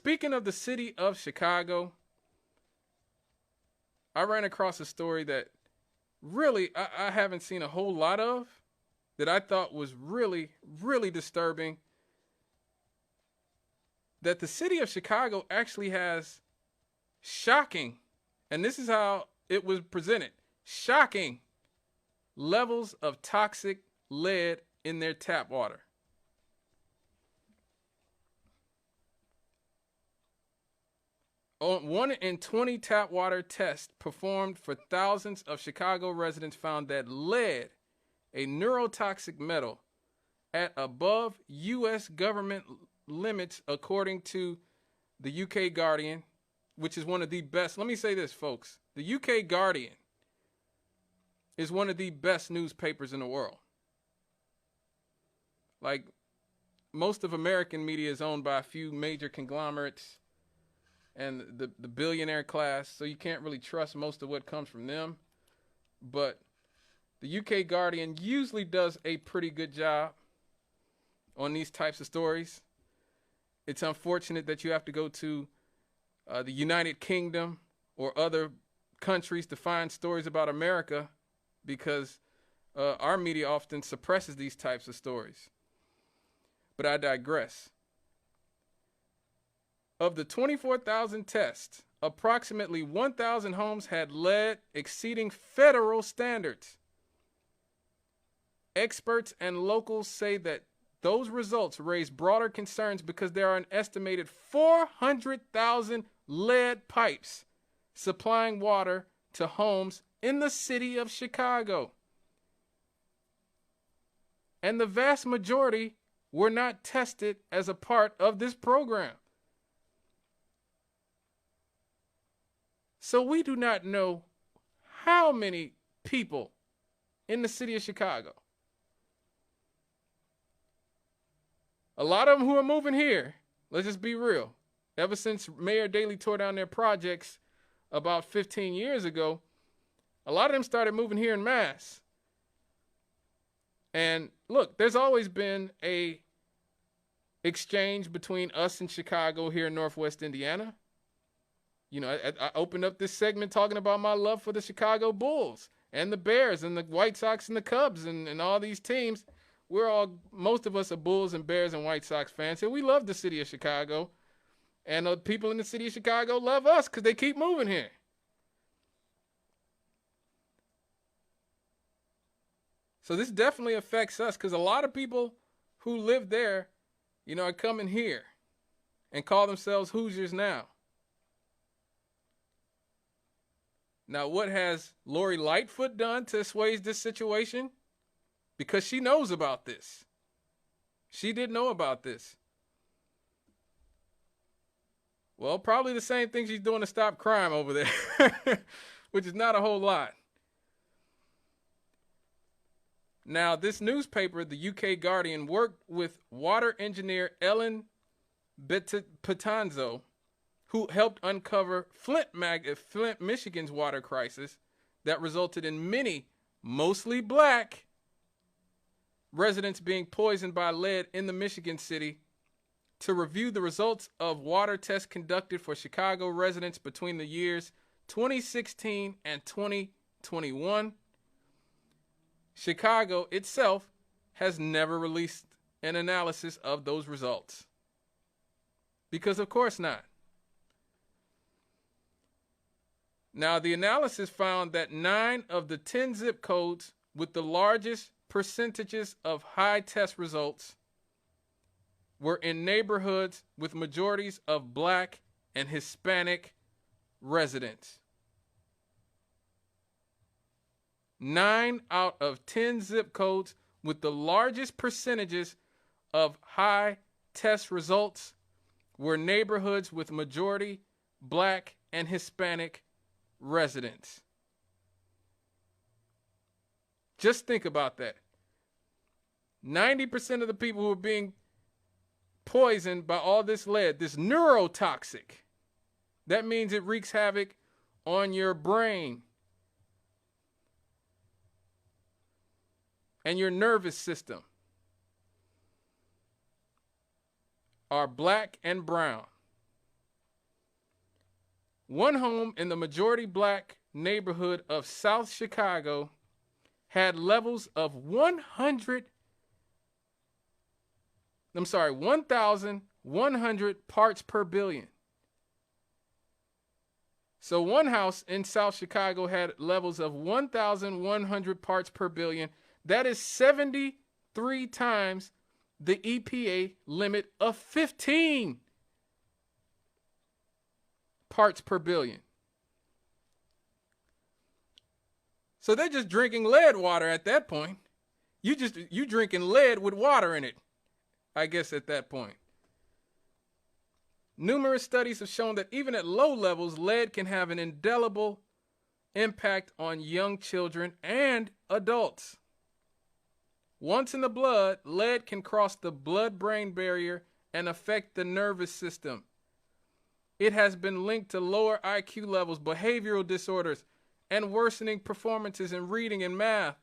Speaking of the city of Chicago, I ran across a story that really I haven't seen a whole lot of that I thought was really, really disturbing. That the city of Chicago actually has shocking, and this is how it was presented, shocking levels of toxic lead in their tap water. On 1 in 20 tap water tests performed for thousands of Chicago residents found that lead, a neurotoxic metal, at above U.S. government limits, according to the UK Guardian, which is one of the best. Let me say this, folks. The UK Guardian is one of the best newspapers in the world. Like, most of American media is owned by a few major conglomerates and the billionaire class, so you can't really trust most of what comes from them. But the UK Guardian usually does a pretty good job on these types of stories. It's unfortunate that you have to go to the United Kingdom or other countries to find stories about America, because our media often suppresses these types of stories. But I digress. Of the 24,000 tests, approximately 1,000 homes had lead exceeding federal standards. Experts and locals say that those results raise broader concerns because there are an estimated 400,000 lead pipes supplying water to homes in the city of Chicago. And the vast majority were not tested as a part of this program. So we do not know how many people in the city of Chicago. A lot of them who are moving here, let's just be real. Ever since Mayor Daley tore down their projects about 15 years ago, a lot of them started moving here en masse. And look, there's always been a exchange between us and Chicago here in Northwest Indiana. You know, I opened up this segment talking about my love for the Chicago Bulls and the Bears and the White Sox and the Cubs and all these teams. Most of us are Bulls and Bears and White Sox fans, and we love the city of Chicago. And the people in the city of Chicago love us because they keep moving here. So this definitely affects us, because a lot of people who live there, you know, are coming here and call themselves Hoosiers now. Now, what has Lori Lightfoot done to assuage this situation? Because she knows about this. She did know about this. Well, probably the same thing she's doing to stop crime over there, which is not a whole lot. Now, this newspaper, the UK Guardian, worked with water engineer Ellen Betanzo, who helped uncover Flint, Michigan's water crisis that resulted in many, mostly black, residents being poisoned by lead in the Michigan city, to review the results of water tests conducted for Chicago residents between the years 2016 and 2021. Chicago itself has never released an analysis of those results. Because of course not. Now, the analysis found that 9 of the 10 zip codes with the largest percentages of high test results were in neighborhoods with majorities of black and Hispanic residents. 9 out of 10 zip codes with the largest percentages of high test results were neighborhoods with majority black and Hispanic residents. Just think about that. 90% of the people who are being poisoned by all this lead, this neurotoxic, that means it wreaks havoc on your brain and your nervous system, are black and brown. One home in the majority black neighborhood of South Chicago had levels of 1,100 parts per billion. So one house in South Chicago had levels of 1,100 parts per billion. That is 73 times the EPA limit of 15 parts per billion. So they're just drinking lead water at that point. You drinking lead with water in it, I guess, at that point. Numerous studies have shown that even at low levels, lead can have an indelible impact on young children and adults. Once in the blood, lead can cross the blood-brain barrier and affect the nervous system. It has been linked to lower IQ levels, behavioral disorders, and worsening performances in reading and math.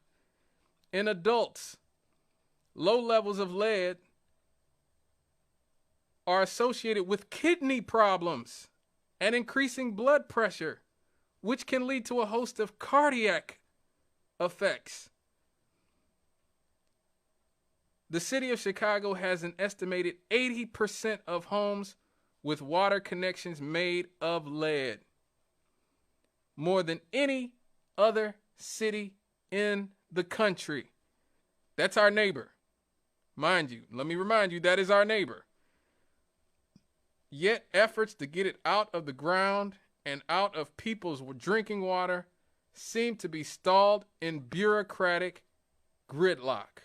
In adults, low levels of lead are associated with kidney problems and increasing blood pressure, which can lead to a host of cardiac effects. The city of Chicago has an estimated 80% of homes with water connections made of lead, more than any other city in the country. That's our neighbor. Mind you, let me remind you, that is our neighbor. Yet efforts to get it out of the ground and out of people's drinking water seem to be stalled in bureaucratic gridlock.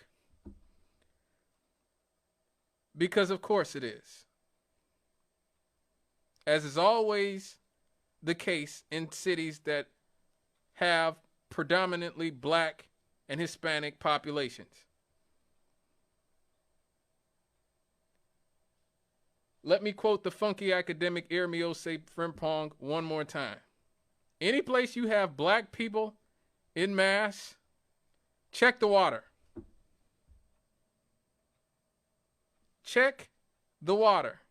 Because of course it is. As is always the case in cities that have predominantly black and Hispanic populations. Let me quote the funky academic Irmiose Frimpong one more time. Any place you have black people in mass, check the water. Check the water.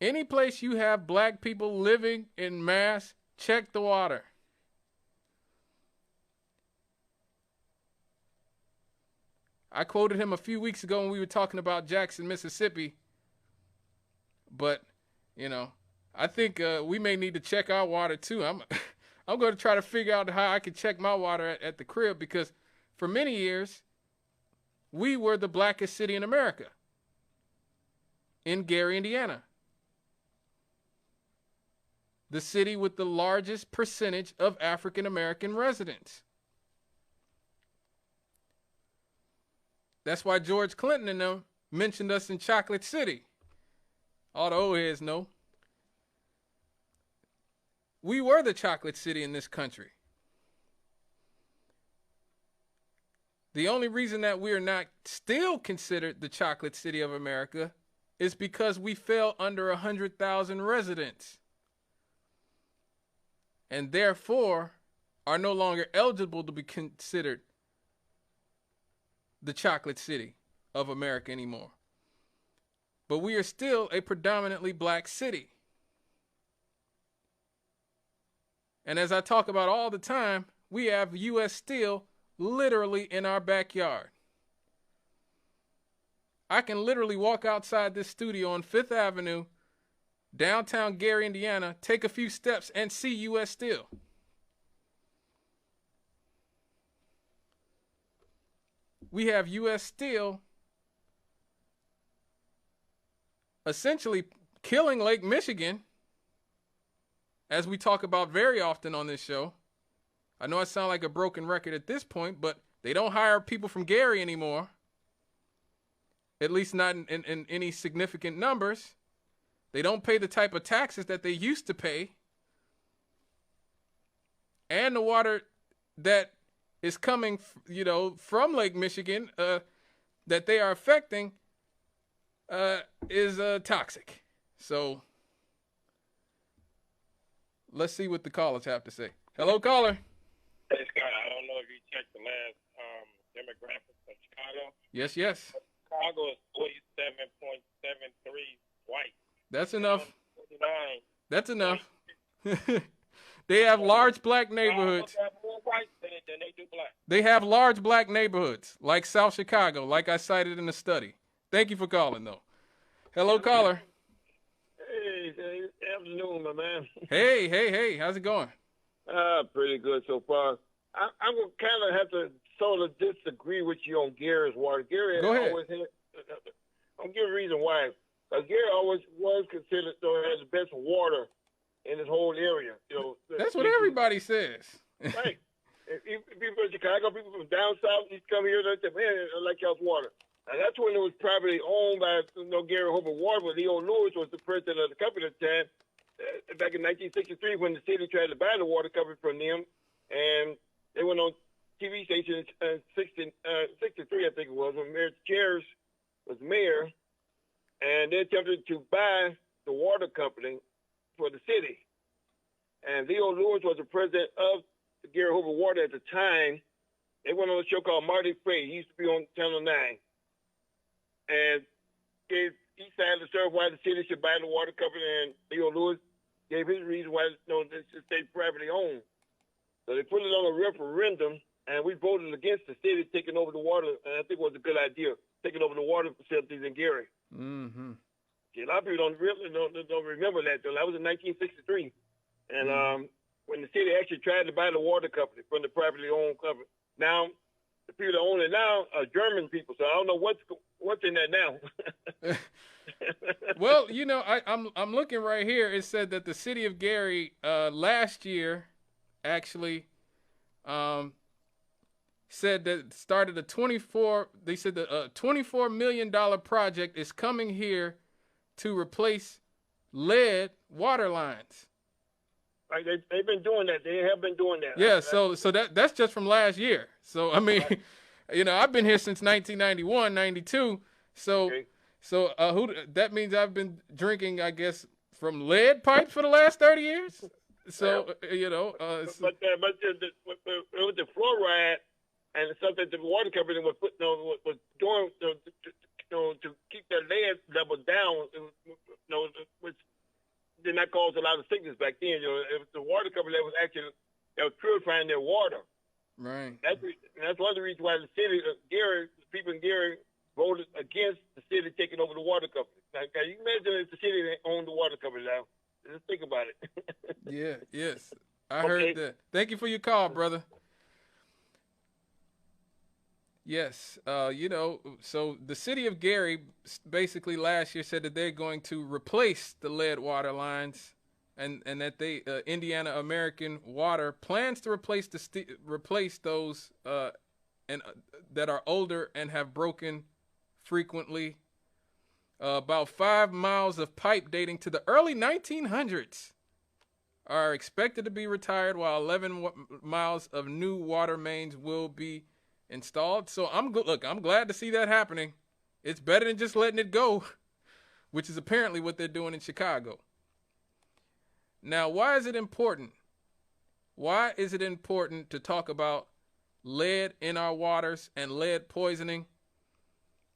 Any place you have black people living in mass, check the water. I quoted him a few weeks ago when we were talking about Jackson, Mississippi. But, you know, I think we may need to check our water too. I'm going to try to figure out how I can check my water at the crib, because for many years, we were the blackest city in America, in Gary, Indiana. The city with the largest percentage of African American residents. That's why George Clinton and them mentioned us in Chocolate City. All the old heads know. We were the chocolate city in this country. The only reason that we are not still considered the chocolate city of America is because we fell under 100,000 residents, and therefore are no longer eligible to be considered the chocolate city of America anymore. But we are still a predominantly black city. And as I talk about all the time, we have U.S. Steel literally in our backyard. I can literally walk outside this studio on 5th Avenue, downtown Gary, Indiana, take a few steps and see U.S. Steel. We have U.S. Steel essentially killing Lake Michigan, as we talk about very often on this show. I know I sound like a broken record at this point, but they don't hire people from Gary anymore, at least not in any significant numbers. They don't pay the type of taxes that they used to pay. And the water that is coming, from Lake Michigan that they are affecting is toxic. So let's see what the callers have to say. Hello, caller. Hey, Scott, I don't know if you checked the last demographics of Chicago. Yes. Chicago is 47.73 white. That's down enough. 49. That's enough. They have large black They almost neighborhoods. have more whites than they do black. They have large black neighborhoods, like South Chicago, like I cited in the study. Thank you for calling, though. Hello, caller. Hey, afternoon, my man. Hey, hey, hey. How's it going? Pretty good so far. I'm gonna kind of have to sort of disagree with you on Gary's water. Gary Go ahead. always had. I'll give a reason why. Gary always was considered to have the best water in his whole area. That's what everybody says. Right. People from Chicago, people from down south, used to come here and say, "Man, I like y'all's water." And that's when it was privately owned by Gary Hobart Water, but Leo Lewis was the president of the company at the time. Back in 1963, when the city tried to buy the water company from them, and they went on TV station in 63, I think it was, when Mayor Chairs was mayor, and they attempted to buy the water company for the city. And Leo Lewis was the president of the Gary Hoover Water at the time. They went on a show called Marty Frey. He used to be on Channel 9. And he decided to serve why the city should buy the water company, and Leo Lewis gave his reason why they should stay privately owned. So they put it on a referendum, and we voted against the city taking over the water, and I think it was a good idea, taking over the water facilities in Gary. Mm-hmm. See, a lot of people don't remember that, though. That was in 1963. And when the city actually tried to buy the water company from the privately owned company. Now, the people that own it now are German people, so I don't know what's in that now. Well, I'm looking right here. It said that the city of Gary last year actually said that started a $24 million project is coming here to replace lead water lines. Like they've been doing that. They have been doing that. Yeah, so that's just from last year. So I mean, right. I've been here since 1991, 92. So okay. That means I've been drinking, I guess, from lead pipes for the last 30 years. So but it was the fluoride and something the water company was doing to keep their lead level down. Which did not cause a lot of sickness back then. It was the water company that was purifying their water. Right. That's one of the reasons why the city of Gary, people in Gary, voted against the city taking over the water company. Now, can you imagine if the city owned the water company now? Just think about it. Yeah. Yes. I heard that. Thank you for your call, brother. Yes. So the city of Gary basically last year said that they're going to replace the lead water lines, and that Indiana American Water plans to replace those that are older and have broken frequently. About 5 miles of pipe dating to the early 1900s are expected to be retired, while 11 miles of new water mains will be installed. So I'm glad to see that happening. It's better than just letting it go, which is apparently what they're doing in Chicago. Now, why is it important? Why is it important to talk about lead in our waters and lead poisoning?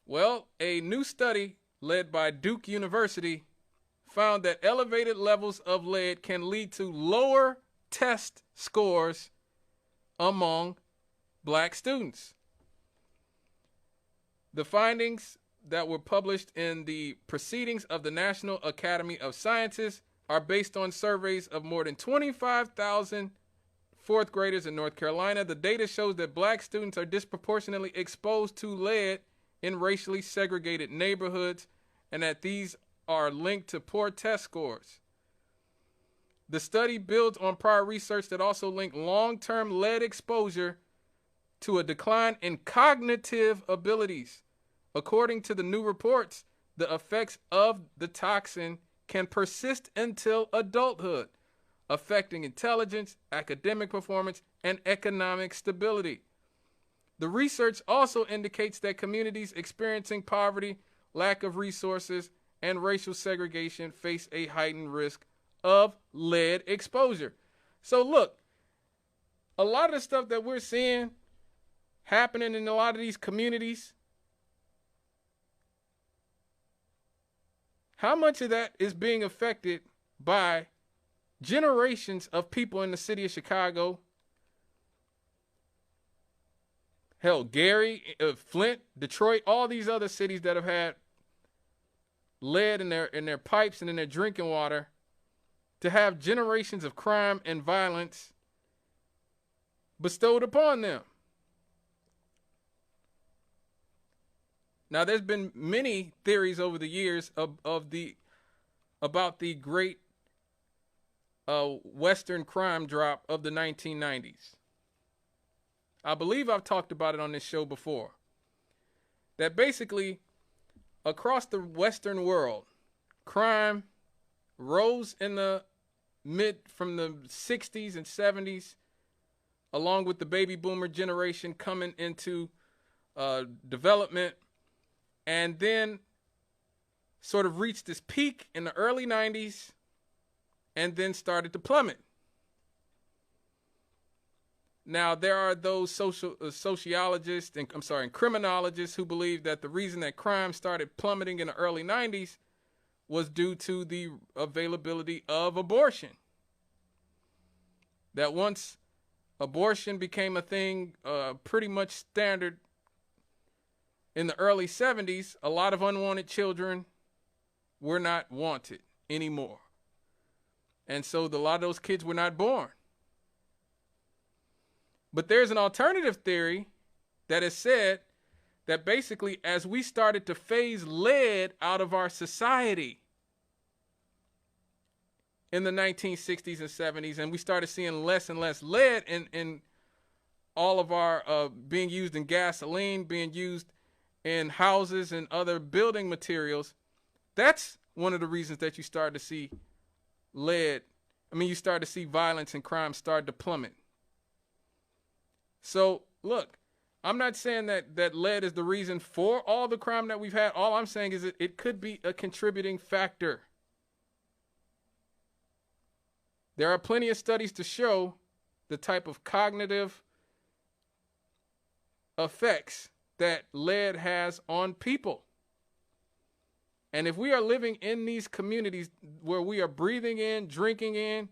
Well, a new study led by Duke University found that elevated levels of lead can lead to lower test scores among black students. The findings that were published in the Proceedings of the National Academy of Sciences are based on surveys of more than 25,000 fourth graders in North Carolina. The data shows that black students are disproportionately exposed to lead in racially segregated neighborhoods, and that these are linked to poor test scores. The study builds on prior research that also linked long-term lead exposure to a decline in cognitive abilities. According to the new reports, the effects of the toxin can persist until adulthood, affecting intelligence, academic performance, and economic stability. The research also indicates that communities experiencing poverty, lack of resources, and racial segregation face a heightened risk of lead exposure. So look, a lot of the stuff that we're seeing happening in a lot of these communities how much of that is being affected by generations of people in the city of Chicago? Hell, Gary, Flint, Detroit, all these other cities that have had lead in their pipes and in their drinking water, to have generations of crime and violence bestowed upon them. Now, there's been many theories over the years about the great Western crime drop of the 1990s. I believe I've talked about it on this show before. That basically, across the Western world, crime rose in the from the 60s and 70s, along with the baby boomer generation coming into development, and then sort of reached this peak in the early 90s and then started to plummet. Now, there are those sociologists and criminologists who believe that the reason that crime started plummeting in the early 90s was due to the availability of abortion. That once abortion became a thing pretty much standard in the early 70s, a lot of unwanted children were not wanted anymore. And so a lot of those kids were not born. But there's an alternative theory that has said that basically as we started to phase lead out of our society in the 1960s and 70s, and we started seeing less and less lead in all of our being used in gasoline, being used in houses and other building materials, that's one of the reasons that you start to see you start to see violence and crime start to plummet. So, look, I'm not saying that lead is the reason for all the crime that we've had. All I'm saying is that it could be a contributing factor. There are plenty of studies to show the type of cognitive effects that lead has on people. And if we are living in these communities where we are breathing in, drinking in,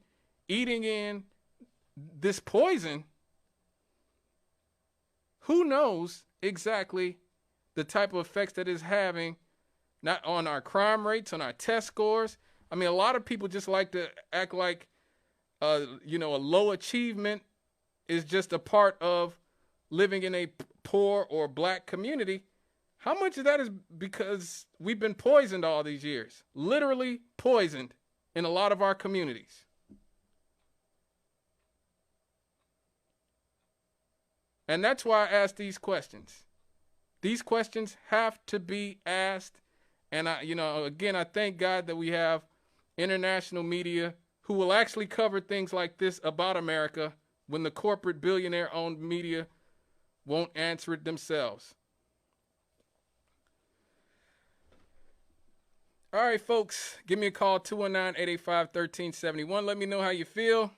eating in this poison, who knows exactly the type of effects that it's having, not on our crime rates, on our test scores. I mean, a lot of people just like to act like, a low achievement is just a part of living in a poor or black community. How much of that is because we've been poisoned all these years? Literally poisoned in a lot of our communities. And that's why I ask these questions. These questions have to be asked. And I thank God that we have international media who will actually cover things like this about America when the corporate billionaire-owned media won't answer it themselves. All right, folks, give me a call, 219-885-1371. Let me know how you feel.